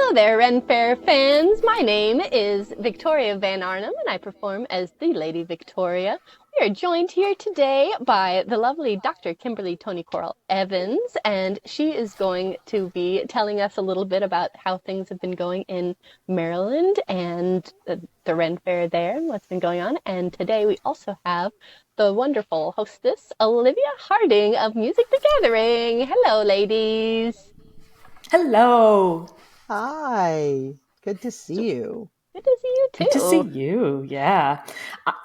Hello there, Ren Fair fans. My name is Victoria Van Arnhem, and I perform as the Lady Victoria. We are joined here today by the lovely Dr. Kimberly Tony Korol-Evans, and she is going to be telling us a little bit about how things have been going in Maryland and the Ren Fair there and what's been going on. And today we also have the wonderful hostess, Olivia Harding of Music the Gathering. Hello, ladies. Hello. Hi, good to see you. Good to see you Good to see too. you. Yeah.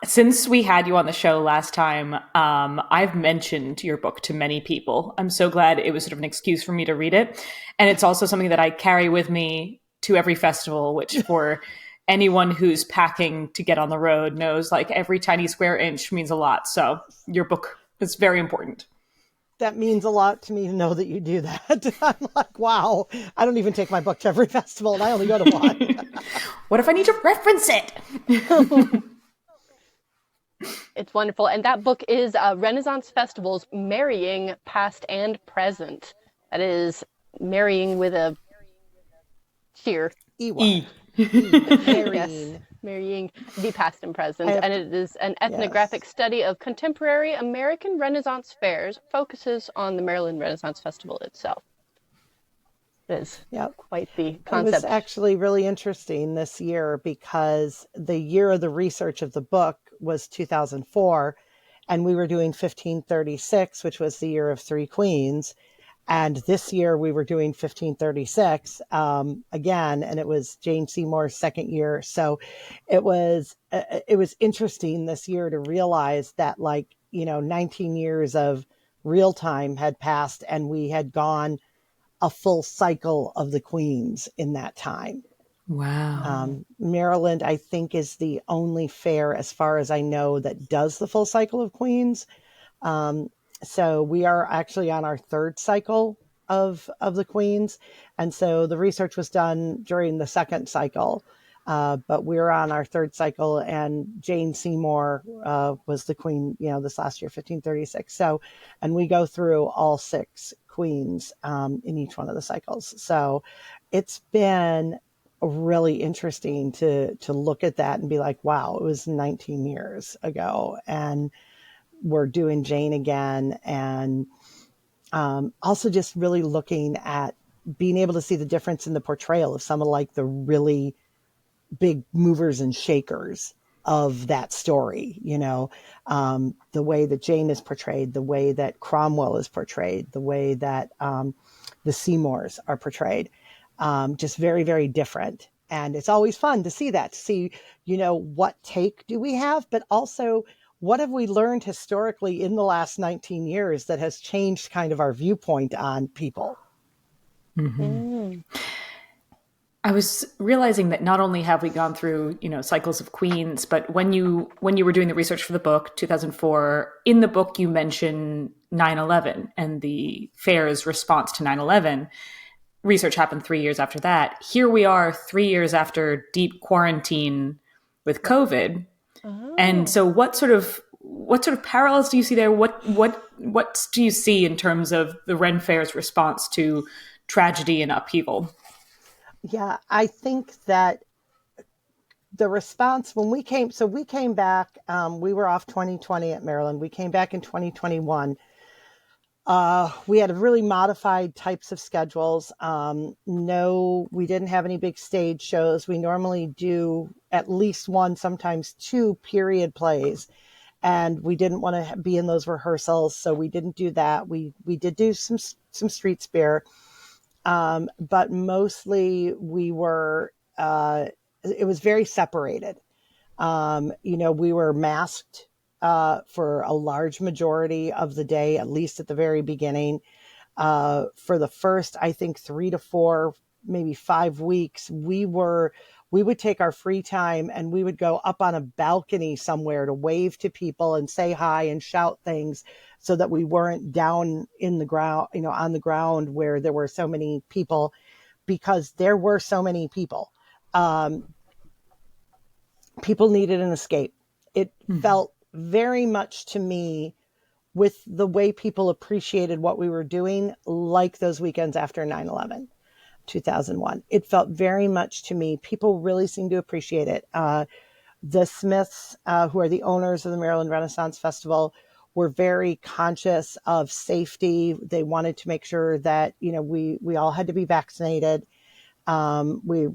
Since we had you on the show last time, I've mentioned your book to many people. I'm so glad it was sort of an excuse for me to read it. And it's also something that I carry with me to every festival, which for anyone who's packing to get on the road knows like every tiny square inch means a lot. So your book is very important. That means a lot to me to know that you do that. I'm like, wow, I don't even take my book to every festival and I only go to one. What if I need to reference it? It's wonderful. And that book is Renaissance Festivals Marrying Past and Present. That is marrying with a cheer. E-Y. Yes, marrying the past and present. And it is an ethnographic study of contemporary American Renaissance fairs, focuses on the Maryland Renaissance Festival itself. It is quite the concept. It was actually really interesting this year because the year of the research of the book was 2004, and we were doing 1536, which was the year of three queens. And this year we were doing 1536 again, and it was Jane Seymour's second year. So it was interesting this year to realize that 19 years of real time had passed and we had gone a full cycle of the queens in that time. Wow. Maryland, I think, is the only fair, as far as I know, that does the full cycle of queens. So we are actually on our third cycle of the queens. And so the research was done during the second cycle, but we're on our third cycle, and Jane Seymour was the queen, this last year, 1536. So, and we go through all six queens in each one of the cycles. So it's been really interesting to look at that and be like, wow, it was 19 years ago. And we're doing Jane again. And also just really looking at being able to see the difference in the portrayal of some of like the really big movers and shakers of that story, the way that Jane is portrayed, the way that Cromwell is portrayed, the way that the Seymours are portrayed, just very, very different. And it's always fun to see that, to see, what take do we have, but also what have we learned historically in the last 19 years that has changed kind of our viewpoint on people? Mm-hmm. I was realizing that not only have we gone through, cycles of queens, but when you were doing the research for the book, 2004, in the book you mention 9/11 and the fair's response to 9/11. Research happened 3 years after that. Here we are 3 years after deep quarantine with COVID. Oh. And so what sort of parallels do you see there? What do you see in terms of the Ren Fair's response to tragedy and upheaval? Yeah, I think that the response when we came back, we were off 2020 at Maryland. We came back in 2021. We had really modified types of schedules. No, we didn't have any big stage shows. We normally do at least one, sometimes two period plays. And we didn't want to be in those rehearsals, so we didn't do that. We did do some street spear. But mostly we were, it was very separated. We were masked for a large majority of the day, at least at the very beginning. For the first, I think 3 to 4, maybe 5 weeks, we would take our free time and we would go up on a balcony somewhere to wave to people and say hi and shout things so that we weren't down in the ground, on the ground where there were so many people, because there were so many people. People needed an escape. It felt very much to me with the way people appreciated what we were doing, like those weekends after 9/11. 2001. It felt very much to me, people really seem to appreciate it. The Smiths, who are the owners of the Maryland Renaissance Festival, were very conscious of safety. They wanted to make sure that, we all had to be vaccinated. We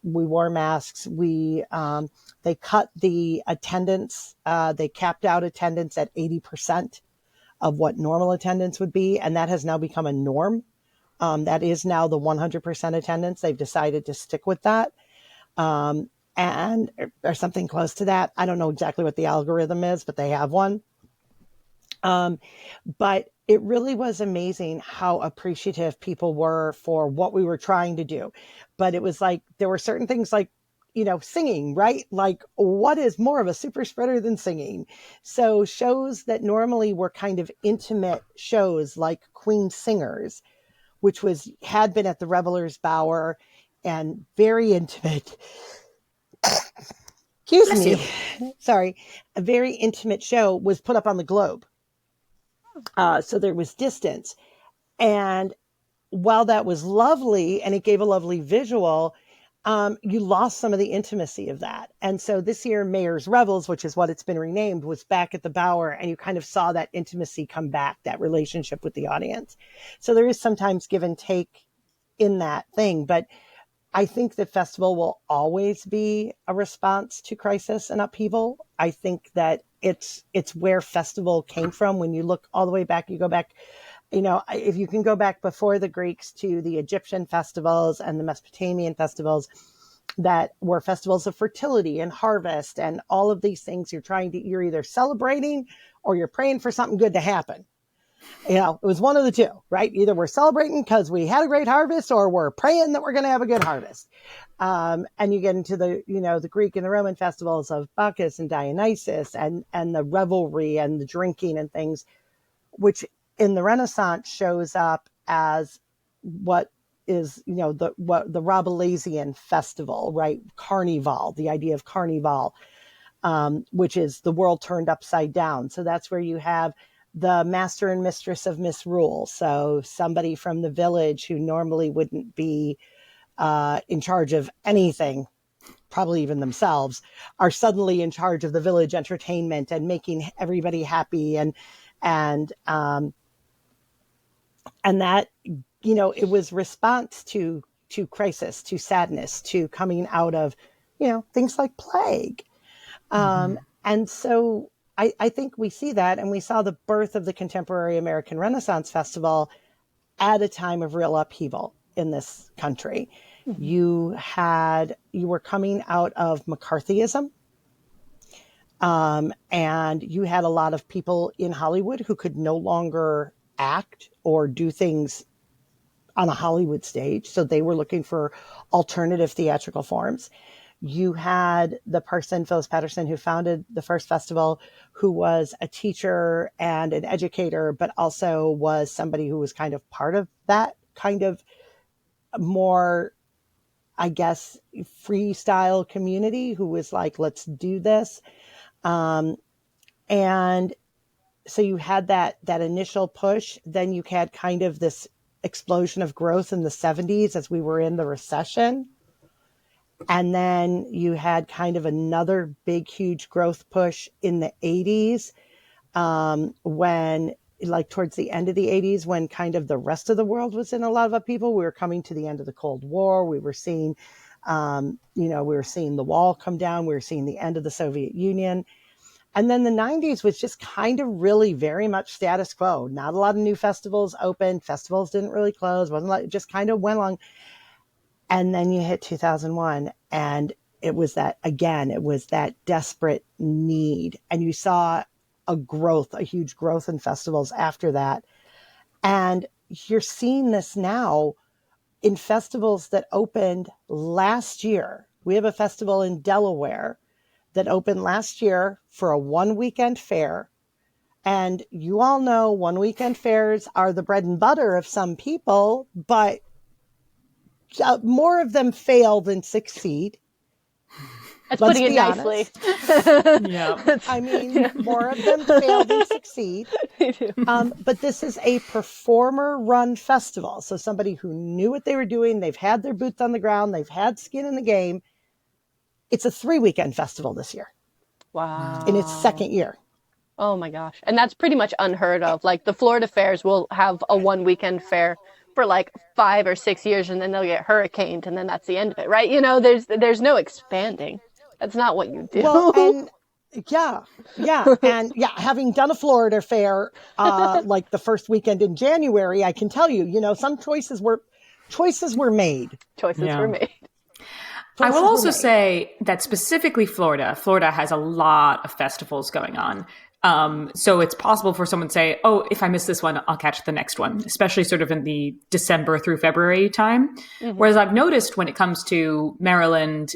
wore masks. They cut the attendance. They capped out attendance at 80% of what normal attendance would be. And that has now become a norm. That is now the 100% attendance. They've decided to stick with that. And or something close to that. I don't know exactly what the algorithm is, but they have one. But it really was amazing how appreciative people were for what we were trying to do. But it was like, there were certain things like, singing, right? Like, what is more of a super spreader than singing? So shows that normally were kind of intimate shows like Queen Singers, which had been at the Revelers Bower and very intimate. Excuse me. Sorry. A very intimate show was put up on the globe. So there was distance. And while that was lovely and it gave a lovely visual, you lost some of the intimacy of that. And so this year, Mayor's Revels, which is what it's been renamed, was back at the Bower, and you kind of saw that intimacy come back, that relationship with the audience. So there is sometimes give and take in that thing. But I think the festival will always be a response to crisis and upheaval. I think that it's where festival came from. When you look all the way back, you go back, if you can go back before the Greeks to the Egyptian festivals and the Mesopotamian festivals that were festivals of fertility and harvest and all of these things, you're either celebrating or you're praying for something good to happen. It was one of the two, right? Either we're celebrating because we had a great harvest or we're praying that we're going to have a good harvest. And you get into the Greek and the Roman festivals of Bacchus and Dionysus and the revelry and the drinking and things, which in the Renaissance shows up as what is, the Rabelaisian festival, right? Carnival, the idea of carnival, which is the world turned upside down. So that's where you have the master and mistress of misrule. So somebody from the village who normally wouldn't be in charge of anything, probably even themselves, are suddenly in charge of the village entertainment and making everybody happy. And that, it was response to crisis, to sadness, to coming out of, things like plague. And so I think we see that, and we saw the birth of the Contemporary American Renaissance Festival at a time of real upheaval in this country. Mm-hmm. You were coming out of McCarthyism, and you had a lot of people in Hollywood who could no longer act or do things on a Hollywood stage. So they were looking for alternative theatrical forms. You had the person, Phyllis Patterson, who founded the first festival, who was a teacher and an educator, but also was somebody who was kind of part of that kind of more, I guess, freestyle community, who was like, let's do this. And so you had that initial push. Then you had kind of this explosion of growth in the 70s as we were in the recession. And then you had kind of another big, huge growth push in the 80s, when, like towards the end of the 80s, when kind of the rest of the world was in a lot of upheaval. We were coming to the end of the Cold War. We were seeing, we were seeing the wall come down. We were seeing the end of the Soviet Union. And then the 90s was just kind of really very much status quo. Not a lot of new festivals opened. Festivals didn't really close. Wasn't like, just kind of went along. And then you hit 2001, and it was that desperate need. And you saw a huge growth in festivals after that. And you're seeing this now in festivals that opened last year. We have a festival in Delaware that opened last year for a one weekend fair. And you all know one weekend fairs are the bread and butter of some people, but more of them fail than succeed. That's Let's putting it be nicely. honest. Yeah. I mean, more of them fail than succeed. They do. But this is a performer-run festival. So somebody who knew what they were doing, they've had their boots on the ground, they've had skin in the game. It's a 3-weekend festival this year in its Wow. second year. Oh my gosh. And that's pretty much unheard of. Like the Florida fairs will have a one weekend fair for like 5 or 6 years and then they'll get hurricaned and then that's the end of it, right? There's no expanding. That's not what you Well, do. and yeah, and having done a Florida fair, like the first weekend in January, I can tell you, some choices were made. Choices Yeah. were made. I will Choices were also made. say that specifically Florida has a lot of festivals going on. So it's possible for someone to say, oh, if I miss this one, I'll catch the next one, especially sort of in the December through February time. Mm-hmm. Whereas I've noticed when it comes to Maryland,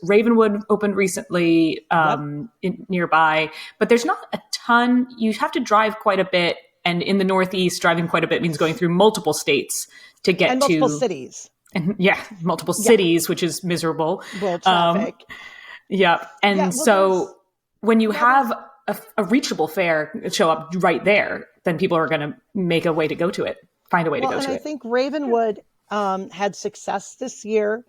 Ravenwood opened recently nearby, but there's not a ton. You have to drive quite a bit. And in the Northeast, driving quite a bit means going through multiple states to get And multiple cities. And multiple cities, which is miserable. World traffic. And so when you have a reachable fair show up right there, then people are going to make a way to go to it, find a way to go to it. And I think Ravenwood had success this year.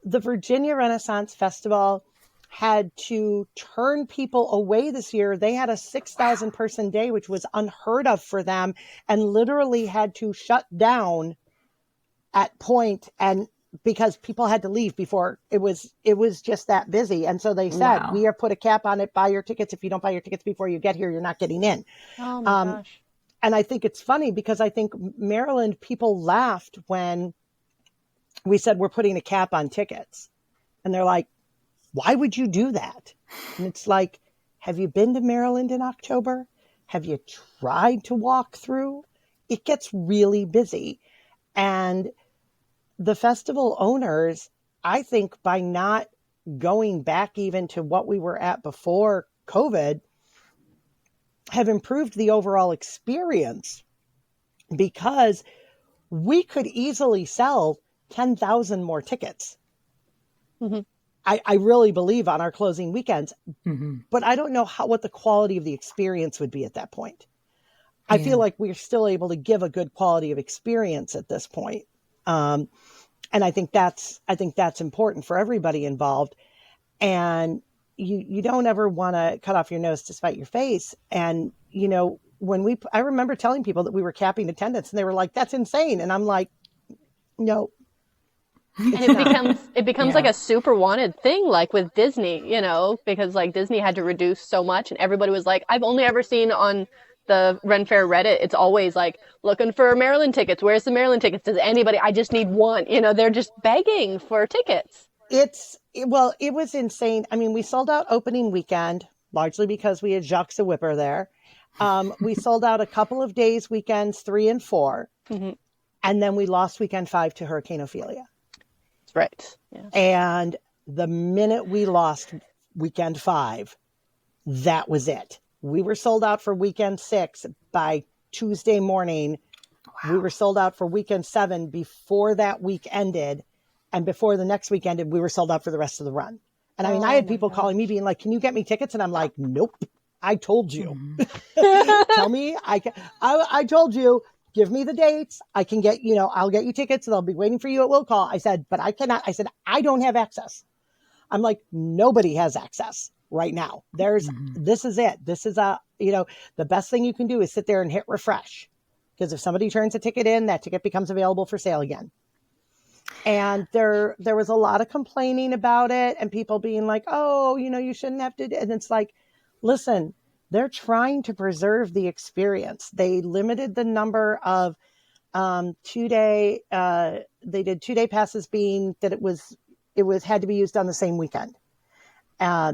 The Virginia Renaissance Festival had to turn people away this year. They had a 6,000 person day, which was unheard of for them, and literally had to shut down at point, and because people had to leave before it was just that busy. And so they said, we have put a cap on it. Buy your tickets. If you don't buy your tickets before you get here, you're not getting in. Oh my gosh. And I think it's funny because I think Maryland people laughed when we said we're putting a cap on tickets. And they're like, why would you do that? And it's like, have you been to Maryland in October? Have you tried to walk through? It gets really busy. And the festival owners, I think by not going back even to what we were at before COVID, have improved the overall experience, because we could easily sell 10,000 more tickets. Mm-hmm. I really believe on our closing weekends, but I don't know what the quality of the experience would be at that point. I feel like we're still able to give a good quality of experience at this point. And I think that's important for everybody involved. And you don't ever want to cut off your nose to spite your face. And, I remember telling people that we were capping attendance and they were like, that's insane. And I'm like, no. And it becomes like a super wanted thing, like with Disney, because like Disney had to reduce so much and everybody was like, I've only ever seen on the Ren Fair Reddit, it's always like looking for Maryland tickets. Where's the Maryland tickets? Does anybody? I just need one. They're just begging for tickets. It was insane. I mean, we sold out opening weekend largely because we had Jacques the Whipper there. We sold out a couple of days, weekends 3 and 4, and then we lost weekend 5 to Hurricane Ophelia. That's right. Yeah. And the minute we lost weekend 5, that was it. We were sold out for weekend 6 by Tuesday morning. Wow. We were sold out for weekend 7 before that week ended. And before the next week ended, we were sold out for the rest of the run. And I mean, I had people calling me being like, can you get me tickets? And I'm like, nope, I told you. Tell me. I told you, give me the dates. I can get, I'll get you tickets and I'll be waiting for you at will call. I said, but I cannot. I said, I don't have access. I'm like, nobody has access right now. This is it. This is the best thing you can do is sit there and hit refresh. Because if somebody turns a ticket in, that ticket becomes available for sale again. And there was a lot of complaining about it and people being like, oh, you shouldn't have to. And it's like, listen, they're trying to preserve the experience. They limited the number of 2-day. They did 2-day passes, being that it had to be used on the same weekend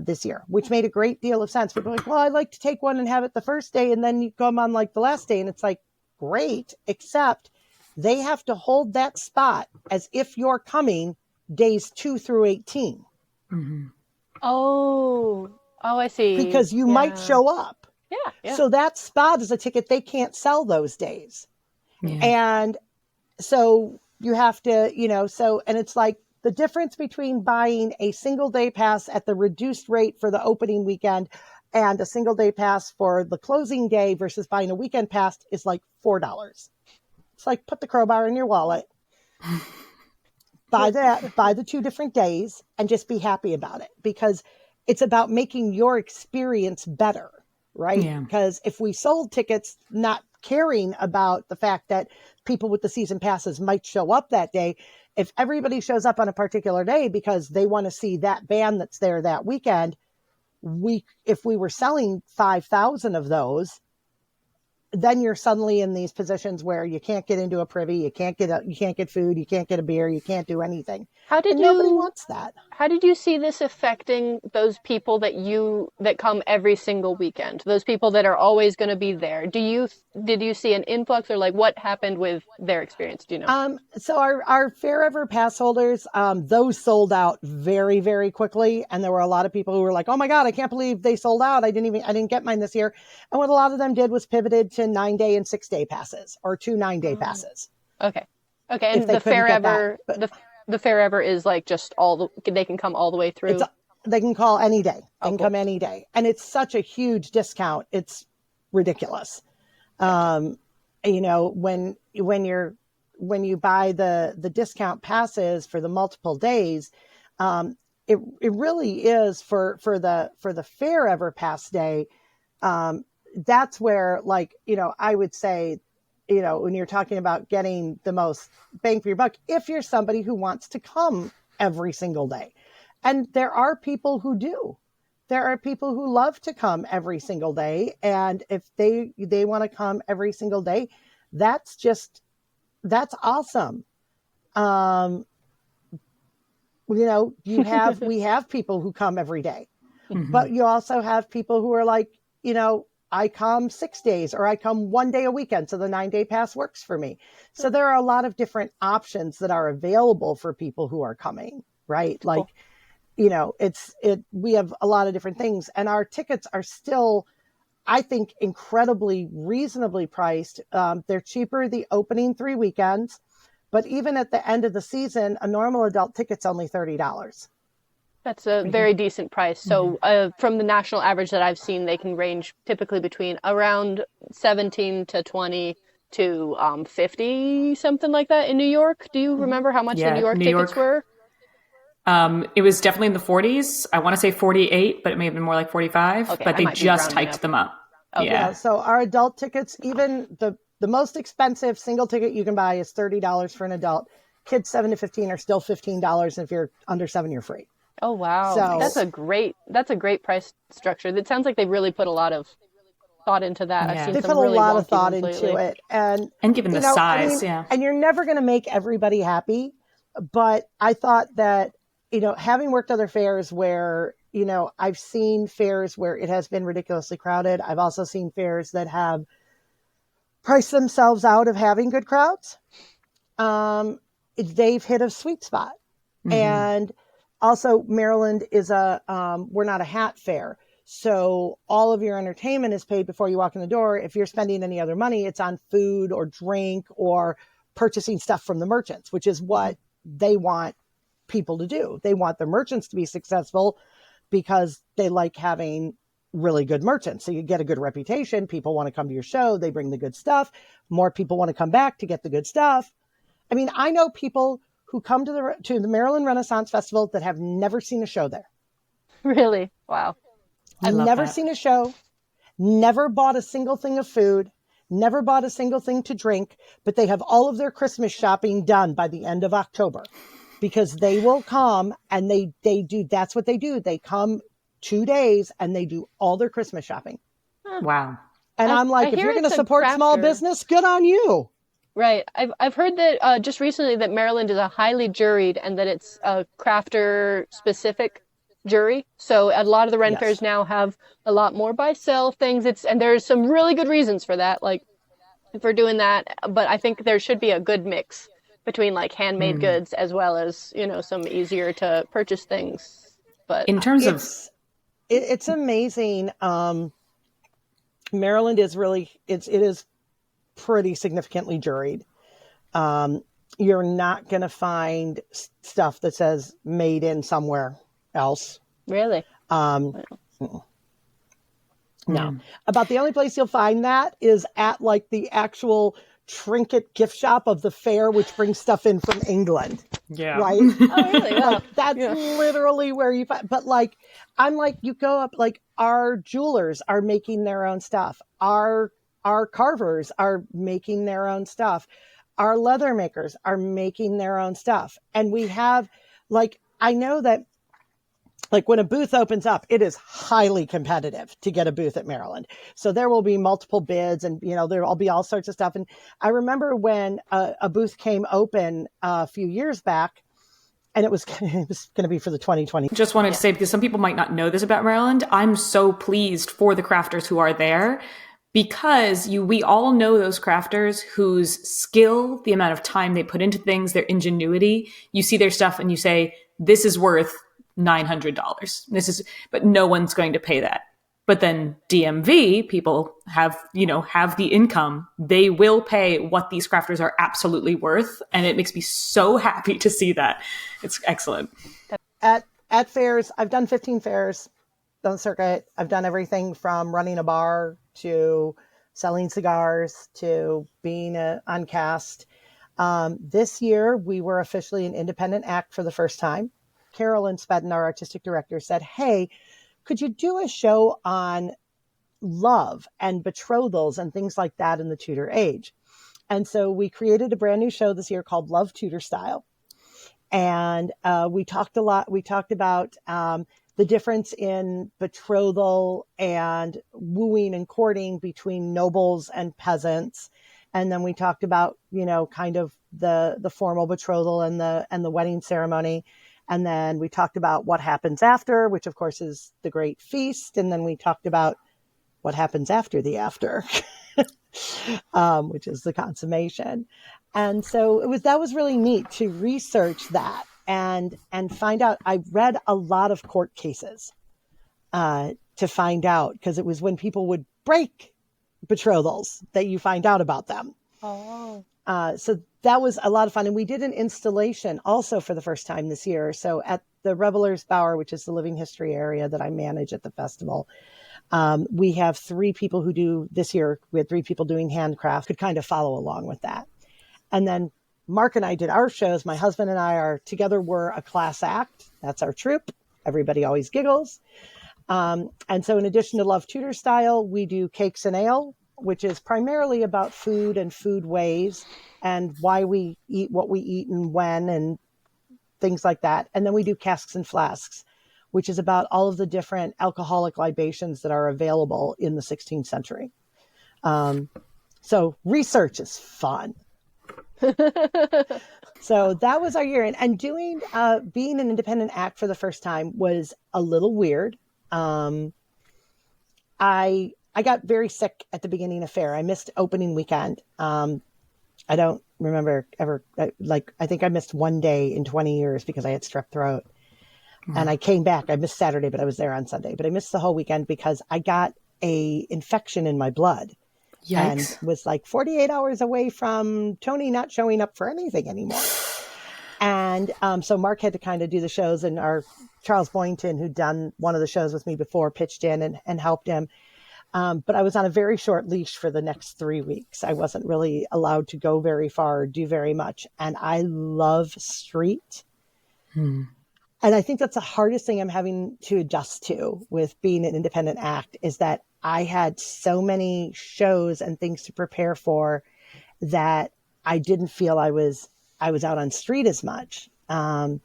this year, which made a great deal of sense. People are like, well, I'd like to take one and have it the first day and then you come on like the last day. And it's like, great, except they have to hold that spot as if you're coming days 2 through 18. Mm-hmm. Oh, I see. Because you might show up. Yeah. So that spot is a ticket they can't sell those days. Yeah. And so you have to, and it's like, the difference between buying a single day pass at the reduced rate for the opening weekend and a single day pass for the closing day versus buying a weekend pass is like $4. It's like, put the crowbar in your wallet, buy the 2 different days, and just be happy about it, because it's about making your experience better, right? Yeah. Because if we sold tickets not caring about the fact that people with the season passes might show up that day, if everybody shows up on a particular day because they want to see that band that's there that weekend, if we were selling 5,000 of those, then you're suddenly in these positions where you can't get into a privy, you can't get food, you can't get a beer, you can't do anything. And nobody wants that. How did you see this affecting those people that come every single weekend? Those people that are always going to be there. Did you see an influx, or like what happened with their experience? Do you know? So our Fair Ever pass holders, those sold out very, very quickly. And there were a lot of people who were like, oh my God, I can't believe they sold out. I didn't get mine this year. And what a lot of them did was pivoted to 9-day and 6-day passes, or 2 9-day passes. Okay. And the Fair Ever, the Fair Ever is like just they can come all the way through. They can call any day. They can come any day. And it's such a huge discount. It's ridiculous. When you buy the discount passes for the multiple days, it really is for the Fair Ever pass day. That's where, like, I would say, when you're talking about getting the most bang for your buck, if you're somebody who wants to come every single day. And there are people who do. There are people who love to come every single day. And if they want to come every single day, that's awesome. We have people who come every day, but you also have people who are like, I come 6 days, or I come 1 day a weekend. So the 9-day pass works for me. So there are a lot of different options that are available for people who are coming, right? Like, we have a lot of different things, and our tickets are still, I think, incredibly reasonably priced. They're cheaper the opening 3 weekends, but even at the end of the season, a normal adult ticket's only $30. That's a very decent price. So from the national average that I've seen, they can range typically between around 17 to 20 to 50, something like that in New York. Do you remember how much the New York tickets were? It was definitely in the 40s. I want to say 48, but it may have been more like 45. Okay, but they just hiked them up. Okay. Yeah. So our adult tickets, even the most expensive single ticket you can buy is $30 for an adult. Kids 7 to 15 are still $15. And if you're under 7, you're free. Oh, wow. So, that's a great price structure. It sounds like they really put a lot of thought into that. Yeah. I've seen they some put a really lot of wonky thought ones into lately. it. And given the size, yeah. And you're never going to make everybody happy. But I thought that, having worked other fairs where, I've seen fairs where it has been ridiculously crowded. I've also seen fairs that have priced themselves out of having good crowds. They've hit a sweet spot. And also, Maryland is we're not a hat fair. So all of your entertainment is paid before you walk in the door. If you're spending any other money, it's on food or drink or purchasing stuff from the merchants, which is what they want people to do. They want the merchants to be successful because they like having really good merchants. So you get a good reputation. People want to come to your show. They bring the good stuff. More people want to come back to get the good stuff. I mean, I know people who come to the Maryland Renaissance Festival that have never seen a show there. Really? Wow. I've never seen a show, never bought a single thing of food, never bought a single thing to drink, but they have all of their Christmas shopping done by the end of October, because they will come and they do, that's what they do. They come 2 days and they do all their Christmas shopping. Wow. And I'm like, if you're going to support small business, good on you. Right. I've heard that just recently that Maryland is a highly juried, and that it's a crafter specific jury. So a lot of the Ren fairs now have a lot more buy sell things. And there's some really good reasons for that, like for doing that. But I think there should be a good mix between like handmade goods as well as, some easier to purchase things. But in terms of it's amazing. Maryland is really, it is pretty significantly juried. you're not going to find stuff that says made in somewhere else. Really? No. About the only place you'll find that is at like the actual trinket gift shop of the fair, which brings stuff in from England. Yeah. Right? Oh, really? Wow. Like, that's literally where you find, but like, I'm like, you go up, like our jewelers are making their own stuff. Our carvers are making their own stuff. Our leather makers are making their own stuff. And we have, like, I know that, like, when a booth opens up, it is highly competitive to get a booth at Maryland. So there will be multiple bids, and, you know, there'll be all sorts of stuff. And I remember when a booth came open a few years back, and it was going to be for the 2020. Just wanted to say, because some people might not know this about Maryland, I'm so pleased for the crafters who are there, because we all know those crafters whose skill, the amount of time they put into things, their ingenuity. You see their stuff and you say, this is worth $900. But no one's going to pay that. But then DMV people have the income. They will pay what these crafters are absolutely worth. And it makes me so happy to see that. It's excellent. At fairs, I've done 15 fairs on the circuit. I've done everything from running a bar to selling cigars to being on cast. This year, we were officially an independent act for the first time. Carolyn Spedden, our artistic director, said, hey, could you do a show on love and betrothals and things like that in the Tudor age? And so we created a brand new show this year called Love Tudor Style. And we talked about the difference in betrothal and wooing and courting between nobles and peasants. And then we talked about, kind of the formal betrothal and the wedding ceremony. And then we talked about what happens after, which of course is the great feast. And then we talked about what happens after the after, which is the consummation. And so that was really neat to research that and find out. I read a lot of court cases to find out, because it was when people would break betrothals that you find out about them. Oh. So that was a lot of fun. And we did an installation also for the first time this year. So at the Revelers Bower, which is the living history area that I manage at the festival, we have 3 people who do this year. We had 3 people doing handcraft, could kind of follow along with that. And then Mark and I did our shows. My husband and I are together. We're a class act. That's our troupe. Everybody always giggles. And so in addition to Love Tudor Style, we do Cakes and Ale, which is primarily about food and food ways and why we eat what we eat and when and things like that. And then we do Casks and Flasks, which is about all of the different alcoholic libations that are available in the 16th century. So research is fun. So that was our year. And doing, being an independent act for the first time was a little weird. I got very sick at the beginning of fair. I missed opening weekend. I don't remember ever, I think I missed one day in 20 years because I had strep throat. And I came back. I missed Saturday, but I was there on Sunday. But I missed the whole weekend because I got a infection in my blood. Yikes. And was like 48 hours away from Tony not showing up for anything anymore. And so Mark had to kind of do the shows, and our Charles Boynton, who'd done one of the shows with me before, pitched in and helped him. But I was on a very short leash for the next 3 weeks. I wasn't really allowed to go very far or do very much. And I love street. And I think that's the hardest thing I'm having to adjust to with being an independent act, is that I had so many shows and things to prepare for that I didn't feel I was out on street as much. And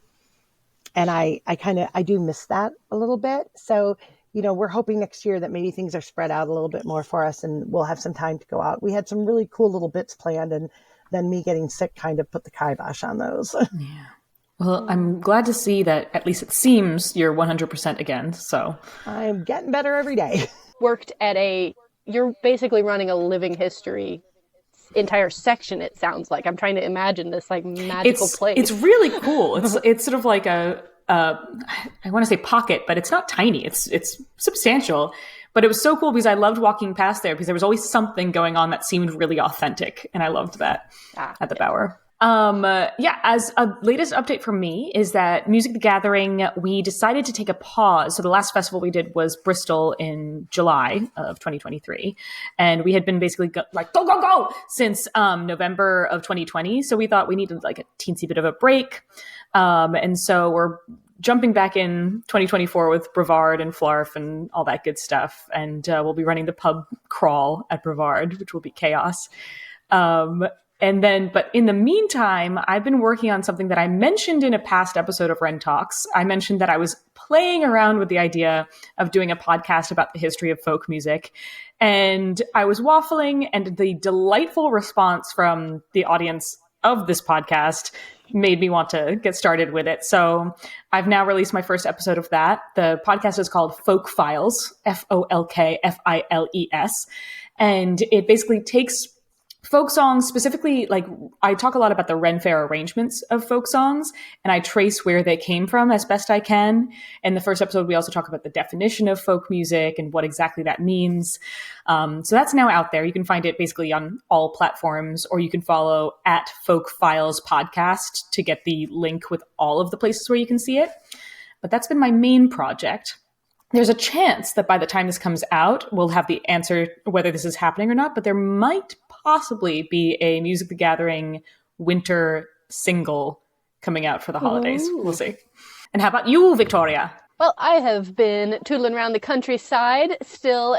I do miss that a little bit. So, we're hoping next year that maybe things are spread out a little bit more for us and we'll have some time to go out. We had some really cool little bits planned, and then me getting sick kind of put the kibosh on those. Yeah. Well, I'm glad to see that at least it seems you're 100% again. So I'm getting better every day. Worked at you're basically running a living history entire section, it sounds like. I'm trying to imagine this like magical place. It's really cool. It's sort of like I want to say pocket, but it's not tiny. It's substantial. But it was so cool because I loved walking past there because there was always something going on that seemed really authentic. And I loved that at the Bower. Yeah, as a latest update from me is that Music the Gathering, we decided to take a pause. So the last festival we did was Bristol in July of 2023. And we had been basically go since November of 2020. So we thought we needed like a teensy bit of a break. And so we're jumping back in 2024 with Brevard and Flarf and all that good stuff. And we'll be running the pub crawl at Brevard, which will be chaos. But in the meantime, I've been working on something that I mentioned in a past episode of Ren Talks. I mentioned that I was playing around with the idea of doing a podcast about the history of folk music. And I was waffling, and the delightful response from the audience of this podcast made me want to get started with it. So I've now released my first episode of that. The podcast is called Folk Files, FOLKFILES. And it basically takes folk songs, specifically, like I talk a lot about the Ren Fair arrangements of folk songs, and I trace where they came from as best I can. In the first episode, we also talk about the definition of folk music and what exactly that means. So that's now out there. You can find it basically on all platforms, or you can follow at Folk Files Podcast to get the link with all of the places where you can see it. But that's been my main project. There's a chance that by the time this comes out, we'll have the answer whether this is happening or not, but there might possibly be a Music the Gathering winter single coming out for the holidays. Ooh. We'll see. And how about you, Victoria? Well, I have been tootling around the countryside still.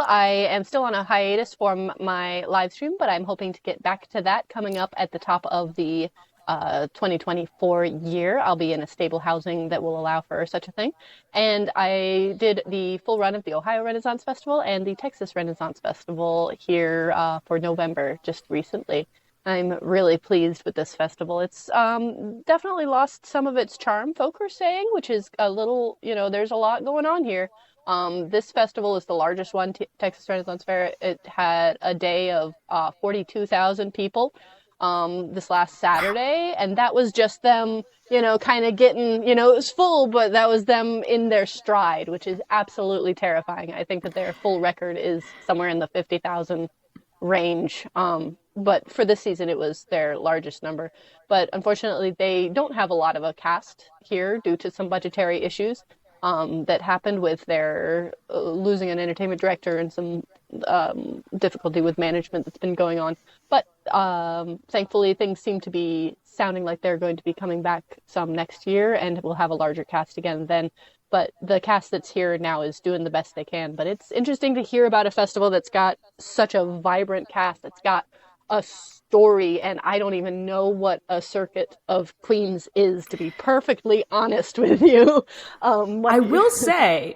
I am still on a hiatus from my live stream, but I'm hoping to get back to that coming up at the top of the 2024 year. I'll be in a stable housing that will allow for such a thing. And I did the full run of the Ohio Renaissance Festival and the Texas Renaissance Festival here for November just recently. I'm really pleased with this festival. It's definitely lost some of its charm, folk are saying, which is a little, there's a lot going on here. This festival is the largest one, Texas Renaissance Fair. It had a day of 42,000 people. This last Saturday, and that was just them, kind of getting, it was full, but that was them in their stride, which is absolutely terrifying. I think that their full record is somewhere in the 50,000 range. But for this season, it was their largest number. But unfortunately, they don't have a lot of a cast here due to some budgetary issues that happened with their losing an entertainment director and some difficulty with management that's been going on. But thankfully, things seem to be sounding like they're going to be coming back some next year, and we'll have a larger cast again then. But the cast that's here now is doing the best they can. But it's interesting to hear about a festival that's got such a vibrant cast, that's got a story, and I don't even know what a circuit of queens is, to be perfectly honest with you. I will say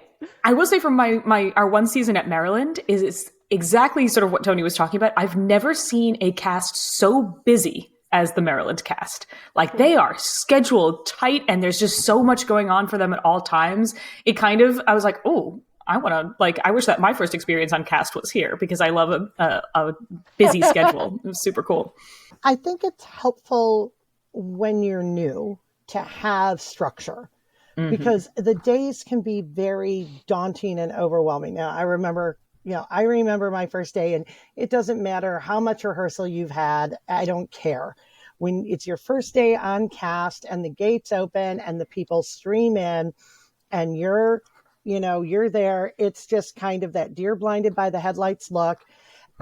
from our one season at Maryland is exactly sort of what Tony was talking about. I've never seen a cast so busy as the Maryland cast. Like, they are scheduled tight, and there's just so much going on for them at all times. I was like, oh, I wish that my first experience on cast was here, because I love a busy schedule. It was super cool. I think it's helpful when you're new to have structure, because the days can be very daunting and overwhelming. Now, I remember my first day, and it doesn't matter how much rehearsal you've had. I don't care. When it's your first day on cast and the gates open and the people stream in and you're there, it's just kind of that deer blinded by the headlights look.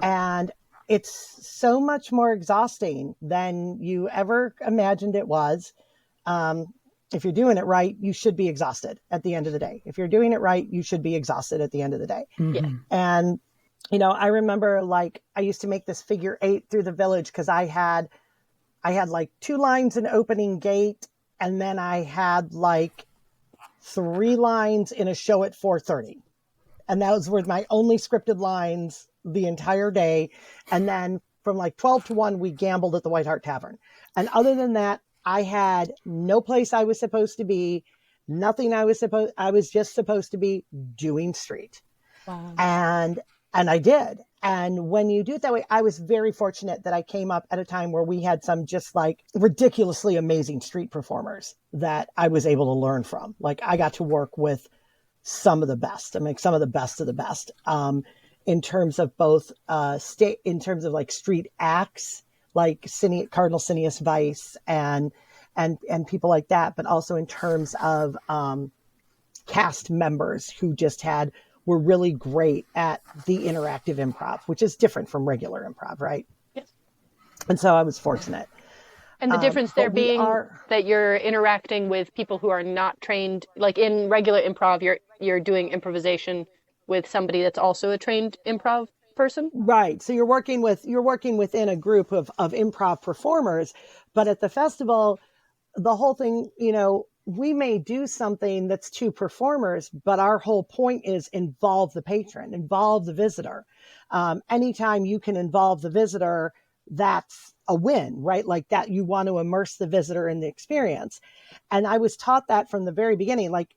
And it's so much more exhausting than you ever imagined it was. If you're doing it right, you should be exhausted at the end of the day. If you're doing it right, you should be exhausted at the end of the day. Yeah. And, I remember, like, I used to make this figure 8 through the village, because I had like 2 lines in opening gate, and then I had like 3 lines in a show at 4:30. And those were my only scripted lines the entire day. And then from like 12 to 1, we gambled at the White Hart Tavern. And other than that, I had no place I was supposed to be, nothing I was just supposed to be doing street. Wow. And I did. And when you do it that way, I was very fortunate that I came up at a time where we had some just like ridiculously amazing street performers that I was able to learn from. Like, I got to work with some of the best. Some of the best of the best, in terms of both in terms of like street acts, like Cardinal Cineas Weiss and people like that, but also in terms of cast members who just were really great at the interactive improv, which is different from regular improv, right? Yes. And so I was fortunate. And the difference there being that you're interacting with people who are not trained, like in regular improv, you're doing improvisation with somebody that's also a trained improv person. Right. So you're working within a group of improv performers, but at the festival, the whole thing, we may do something that's two performers, but our whole point is involve the patron, involve the visitor. Anytime you can involve the visitor, that's a win, right? Like that, you want to immerse the visitor in the experience. And I was taught that from the very beginning, like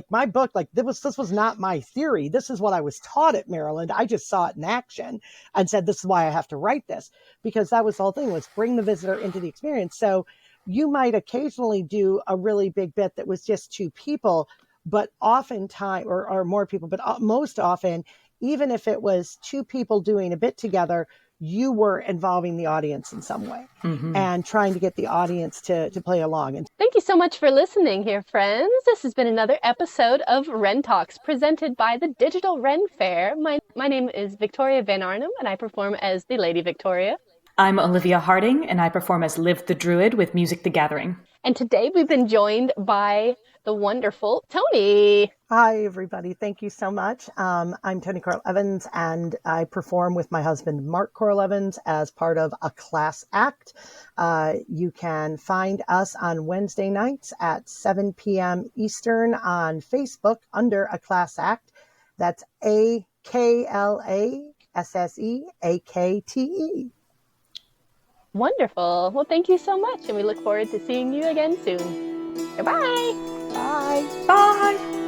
my book, like this was not my theory. This is what I was taught at Maryland. I just saw it in action and said, this is why I have to write this, because that was the whole thing, was bring the visitor into the experience. So you might occasionally do a really big bit that was just two people, but oftentimes, or more people, but most often, even if it was two people doing a bit together, you were involving the audience in some way and trying to get the audience to play along. And thank you so much for listening here, friends. This has been another episode of Ren Talks, presented by the Digital Ren Fair. My name is Victoria Van Arnhem, and I perform as the Lady Victoria. I'm Olivia Harding, and I perform as Liv the Druid with Music the Gathering. And today we've been joined by the wonderful Tony. Hi, everybody. Thank you so much. I'm Tony Korol-Evans, and I perform with my husband, Mark Korol-Evans, as part of A Class Act. You can find us on Wednesday nights at 7 p.m. Eastern on Facebook under A Class Act. That's AKLASSEAKTE. Wonderful. Well, thank you so much, and we look forward to seeing you again soon. Goodbye. Bye. Bye.